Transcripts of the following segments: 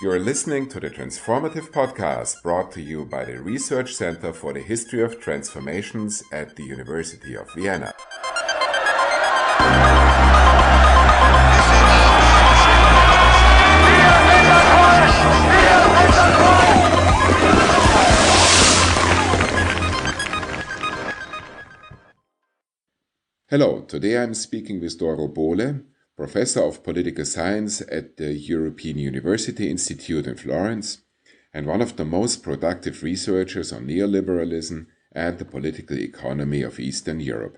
You're listening to the Transformative Podcast brought to you by the Research Center for the History of Transformations at the University of Vienna. Hello, today I'm speaking with Dorothee Bohle, Professor of Political Science at the European University Institute in Florence, and one of the most productive researchers on neoliberalism and the political economy of Eastern Europe.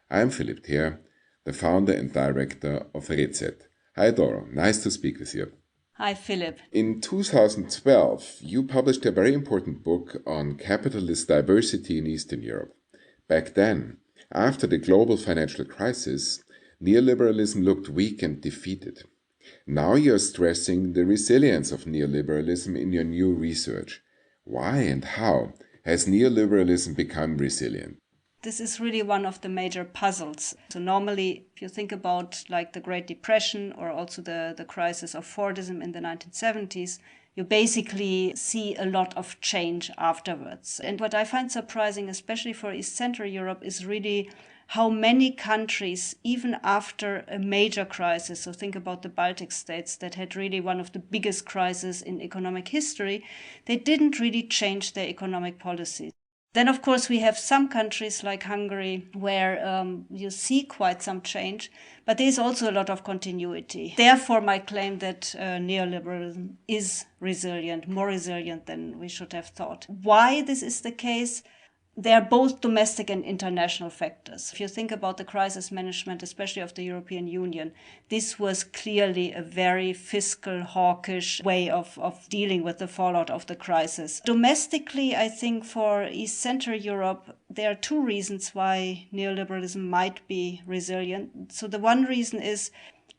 I'm Philipp Ther, the founder and director of RECET. Hi Doro, nice to speak with you. Hi Philipp. In 2012, you published a very important book on capitalist diversity in Eastern Europe. Back then, after the global financial crisis, neoliberalism looked weak and defeated. Now you're stressing the resilience of neoliberalism in your new research. Why and how has neoliberalism become resilient? This is really one of the major puzzles. So normally, if you think about like the Great Depression or also the crisis of Fordism in the 1970s, you basically see a lot of change afterwards. And what I find surprising, especially for East Central Europe, is really how many countries, even after a major crisis, so think about the Baltic states that had really one of the biggest crises in economic history, they didn't really change their economic policies. Then, of course, we have some countries like Hungary where you see quite some change, but there's also a lot of continuity. Therefore, my claim that neoliberalism is resilient, more resilient than we should have thought. Why this is the case? They are both domestic and international factors. If you think about the crisis management, especially of the European Union, this was clearly a very fiscal, hawkish way of dealing with the fallout of the crisis. Domestically, I think for East Central Europe, there are two reasons why neoliberalism might be resilient. So the one reason is,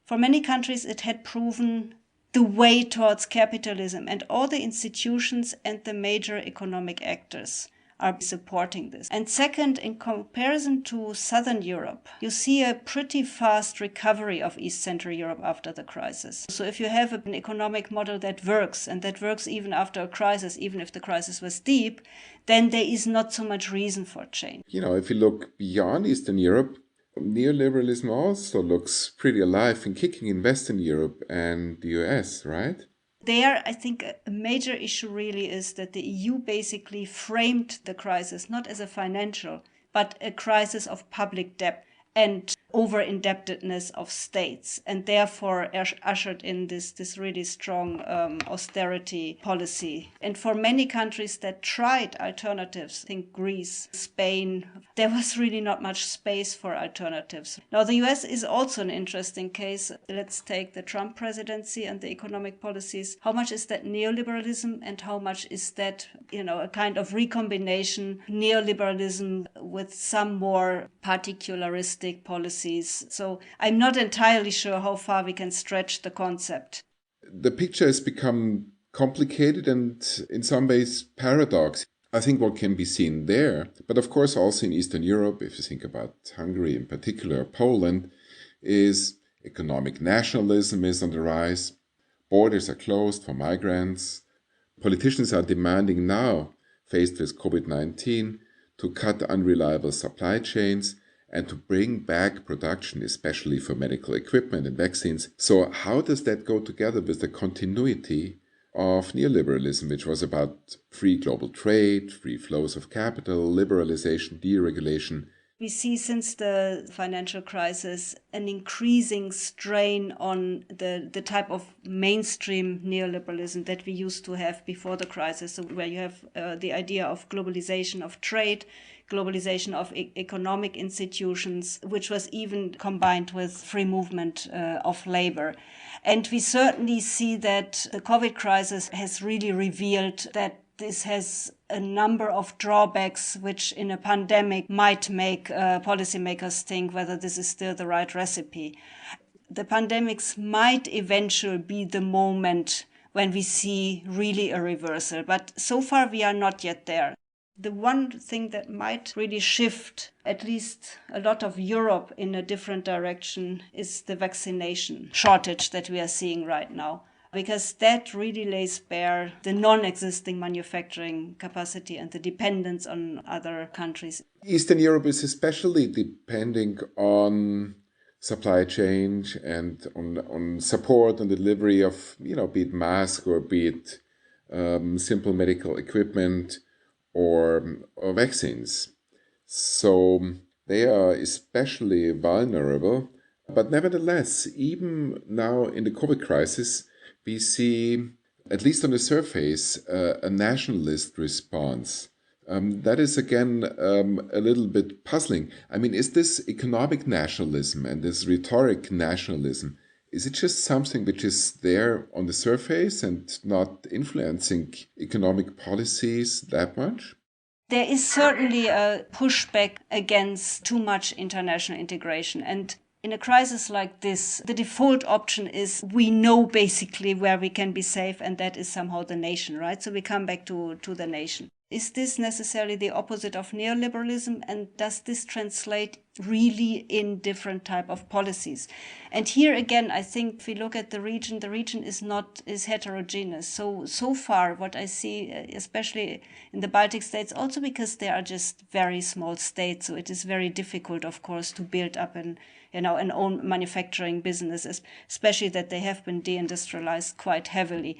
for many countries, it had proven the way towards capitalism, and all the institutions and the major economic actors are supporting this. And second, in comparison to Southern Europe, you see a pretty fast recovery of East Central Europe after the crisis. So if you have an economic model that works, and that works even after a crisis, even if the crisis was deep, then there is not so much reason for change. You know, if you look beyond Eastern Europe, neoliberalism also looks pretty alive and kicking in Western Europe and the US, right? There, I think a major issue really is that the EU basically framed the crisis not as a financial, but a crisis of public debt and over-indebtedness of states, and therefore ushered in this really strong austerity policy. And for many countries that tried alternatives, think Greece, Spain, there was really not much space for alternatives. Now, the US is also an interesting case. Let's take the Trump presidency and the economic policies. How much is that neoliberalism and how much is that, a kind of recombination neoliberalism with some more particularistic policies? So I'm not entirely sure how far we can stretch the concept. The picture has become complicated and in some ways paradox. I think what can be seen there, but of course also in Eastern Europe, if you think about Hungary in particular, Poland, is economic nationalism is on the rise. Borders are closed for migrants. Politicians are demanding now, faced with COVID-19, to cut unreliable supply chains and to bring back production, especially for medical equipment and vaccines. So how does that go together with the continuity of neoliberalism, which was about free global trade, free flows of capital, liberalization, deregulation? We see since the financial crisis an increasing strain on the type of mainstream neoliberalism that we used to have before the crisis, so where you have the idea of globalization of trade, globalization of economic institutions, which was even combined with free movement of labor. And we certainly see that the COVID crisis has really revealed that this has a number of drawbacks which in a pandemic might make policymakers think whether this is still the right recipe. The pandemics might eventually be the moment when we see really a reversal, but so far we are not yet there. The one thing that might really shift at least a lot of Europe in a different direction is the vaccination shortage that we are seeing right now. because that really lays bare the non-existing manufacturing capacity and the dependence on other countries. Eastern Europe is especially depending on supply chain and on support and delivery of, be it masks or be it simple medical equipment or vaccines. So they are especially vulnerable. But nevertheless, even now in the COVID crisis, we see, at least on the surface, a nationalist response. That is, again, a little bit puzzling. I mean, is this economic nationalism and this rhetoric nationalism, is it just something which is there on the surface and not influencing economic policies that much? There is certainly a pushback against too much international integration. And in a crisis like this, the default option is we know basically where we can be safe, and that is somehow the nation, right? So we come back to the nation. Is this necessarily the opposite of neoliberalism? And does this translate really in different type of policies? And here again, I think if we look at the region is heterogeneous. So far, what I see, especially in the Baltic states, also because they are just very small states, so it is very difficult, of course, to build up an own manufacturing business, especially that they have been deindustrialized quite heavily.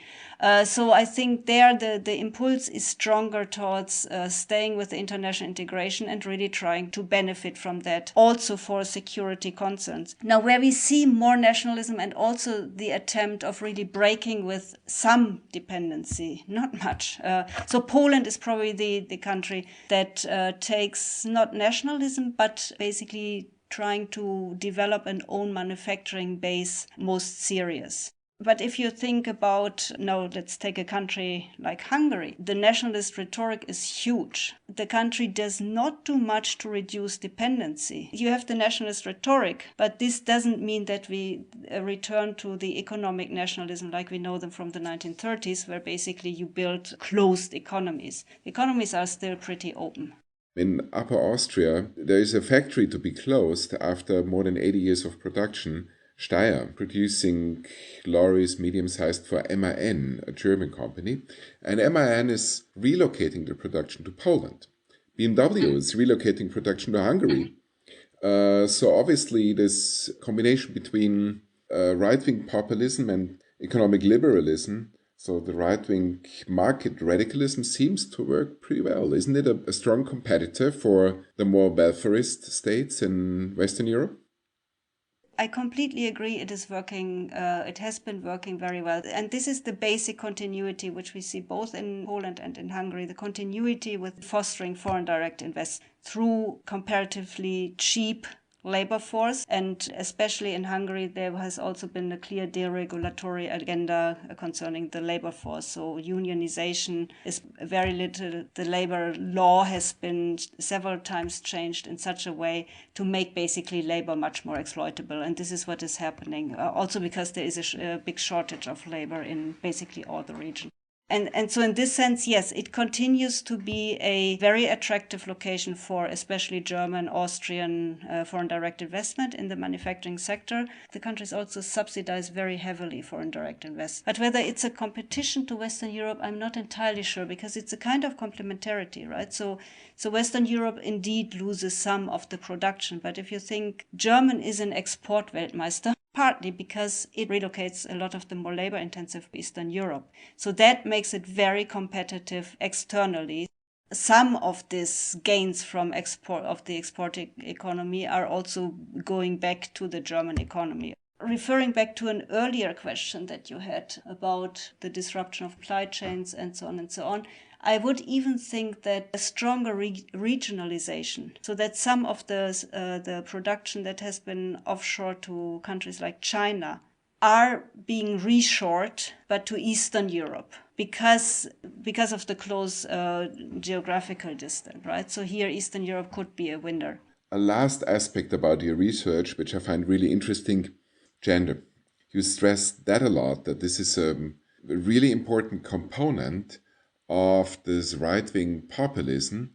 So I think there the impulse is stronger towards staying with the international integration and really trying to benefit from that, also for security concerns. Now, where we see more nationalism and also the attempt of really breaking with some dependency, not much. So Poland is probably the country that takes not nationalism, but basically trying to develop an own manufacturing base most serious. But if you think about, now let's take a country like Hungary, the nationalist rhetoric is huge. The country does not do much to reduce dependency. You have the nationalist rhetoric, but this doesn't mean that we return to the economic nationalism like we know them from the 1930s, where basically you build closed economies. Economies are still pretty open. In Upper Austria, there is a factory to be closed after more than 80 years of production. Steyr, producing lorries medium-sized for MAN, a German company. And MAN is relocating the production to Poland. BMW is relocating production to Hungary. So obviously this combination between right-wing populism and economic liberalism, so the right-wing market radicalism, seems to work pretty well. Isn't it a strong competitor for the more welfarist states in Western Europe? I completely agree. It is working. It has been working very well. And this is the basic continuity which we see both in Poland and in Hungary, the continuity with fostering foreign direct investment through comparatively cheap labor force. And especially in Hungary, there has also been a clear deregulatory agenda concerning the labor force. So unionization is very little. The labor law has been several times changed in such a way to make basically labor much more exploitable. And this is what is happening. Also because there is a big shortage of labor in basically all the region. And so in this sense, yes, it continues to be a very attractive location for especially German, Austrian foreign direct investment in the manufacturing sector. The countries also subsidize very heavily foreign direct investment. But whether it's a competition to Western Europe, I'm not entirely sure, because it's a kind of complementarity, right? So Western Europe indeed loses some of the production. But if you think German is an export Weltmeister, partly because it relocates a lot of the more labor-intensive Eastern Europe. So that makes it very competitive externally. Some of these gains from export of the exporting economy are also going back to the German economy. Referring back to an earlier question that you had about the disruption of supply chains and so on, I would even think that a stronger regionalization, so that some of the production that has been offshore to countries like China are being reshored, but to Eastern Europe because of the close geographical distance, right? So here Eastern Europe could be a winner. A last aspect about your research, which I find really interesting, gender. You stress that a lot, that this is a really important component of this right-wing populism.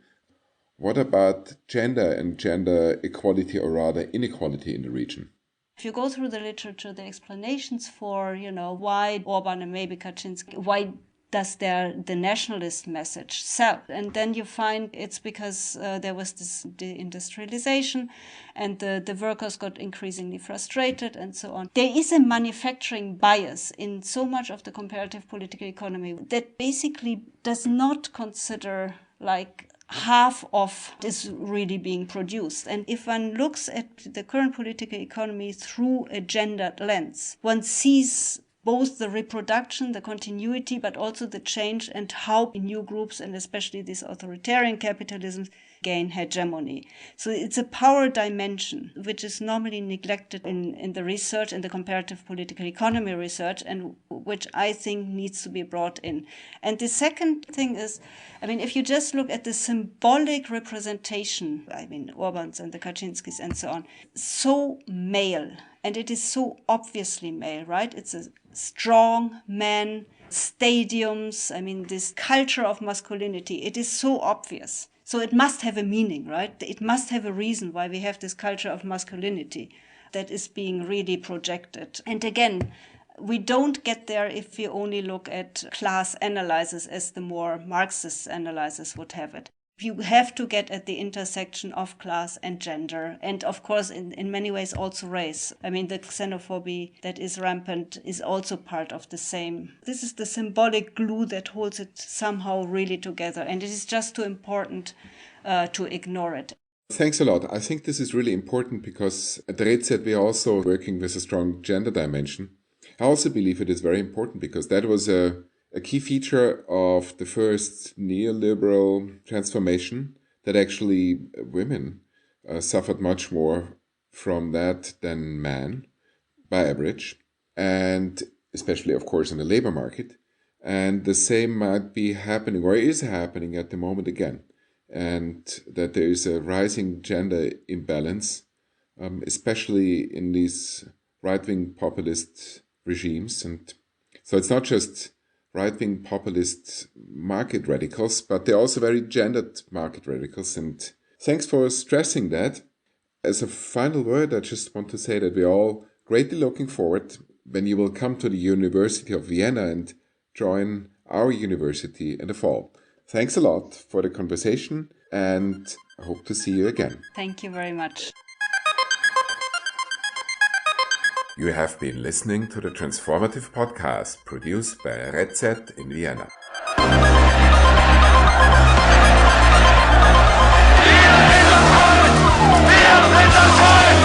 What about gender and gender equality, or rather inequality, in the region? If you go through the literature, the explanations for, why Orban and maybe Kaczynski, why does the nationalist message sell? And then you find it's because there was this deindustrialization and the workers got increasingly frustrated and so on. There is a manufacturing bias in so much of the comparative political economy that basically does not consider like half of is really being produced. And if one looks at the current political economy through a gendered lens, one sees both the reproduction, the continuity, but also the change and how new groups, and especially these authoritarian capitalisms, gain hegemony. So it's a power dimension, which is normally neglected in the research, in the comparative political economy research, and which I think needs to be brought in. And the second thing is, if you just look at the symbolic representation, Orbán's and the Kaczynskis and so on, so male, and it is so obviously male, right? It's a strong man, stadiums, this culture of masculinity, it is so obvious. So it must have a meaning, right? It must have a reason why we have this culture of masculinity that is being really projected. And again, we don't get there if we only look at class analysis as the more Marxist analysis would have it. You have to get at the intersection of class and gender, and of course, in many ways, also race. The xenophobia that is rampant is also part of the same. This is the symbolic glue that holds it somehow really together, and it is just too important to ignore it. Thanks a lot. I think this is really important because at the RECET we are also working with a strong gender dimension. I also believe it is very important because that was a key feature of the first neoliberal transformation, that actually women suffered much more from that than men by average, and especially, of course, in the labor market. And the same might be happening or is happening at the moment again, and that there is a rising gender imbalance, especially in these right-wing populist regimes. And so it's not just right-wing populist market radicals, but they're also very gendered market radicals. And thanks for stressing that. As a final word, I just want to say that we're all greatly looking forward when you will come to the University of Vienna and join our university in the fall. Thanks a lot for the conversation, and I hope to see you again. Thank you very much. You have been listening to the Transformative Podcast produced by RECET in Vienna. Wir sind das Volk!